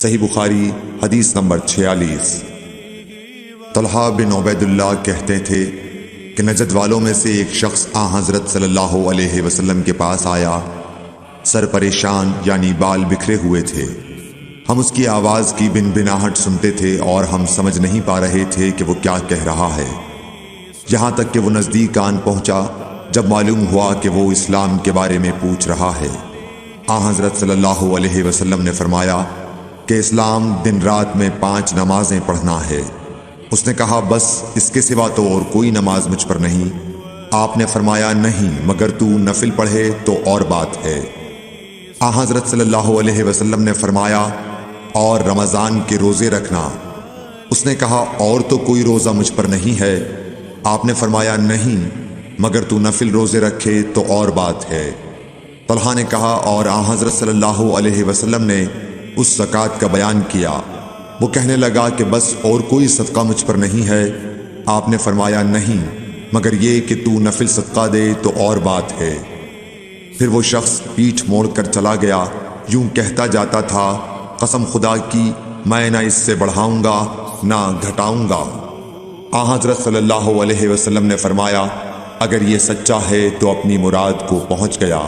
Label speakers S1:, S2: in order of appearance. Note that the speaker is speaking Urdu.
S1: صحیح بخاری حدیث نمبر 46۔ طلحہ بن عبید اللہ کہتے تھے کہ نجد والوں میں سے ایک شخص حضرت صلی اللہ علیہ وسلم کے پاس آیا، سر پریشان یعنی بال بکھرے ہوئے تھے۔ ہم اس کی آواز کی بنبناہٹ سنتے تھے اور ہم سمجھ نہیں پا رہے تھے کہ وہ کیا کہہ رہا ہے، یہاں تک کہ وہ نزدیک آن پہنچا جب معلوم ہوا کہ وہ اسلام کے بارے میں پوچھ رہا ہے۔ حضرت صلی اللہ علیہ وسلم نے فرمایا کہ اسلام دن رات میں 5 نمازیں پڑھنا ہے۔ اس نے کہا بس اس کے سوا تو اور کوئی نماز مجھ پر نہیں۔ آپ نے فرمایا نہیں مگر تو نفل پڑھے تو اور بات ہے۔ حضرت صلی اللہ علیہ وسلم نے فرمایا اور رمضان کے روزے رکھنا۔ اس نے کہا اور تو کوئی روزہ مجھ پر نہیں ہے۔ آپ نے فرمایا نہیں مگر تو نفل روزے رکھے تو اور بات ہے۔ طلحہ نے کہا اور حضرت صلی اللہ علیہ وسلم نے اس زکوٰۃ کا بیان کیا۔ وہ کہنے لگا کہ بس اور کوئی صدقہ مجھ پر نہیں ہے۔ آپ نے فرمایا نہیں مگر یہ کہ تو نفل صدقہ دے تو اور بات ہے۔ پھر وہ شخص پیٹھ موڑ کر چلا گیا، یوں کہتا جاتا تھا قسم خدا کی میں نہ اس سے بڑھاؤں گا نہ گھٹاؤں گا۔ حضرت صلی اللہ علیہ وسلم نے فرمایا اگر یہ سچا ہے تو اپنی مراد کو پہنچ گیا۔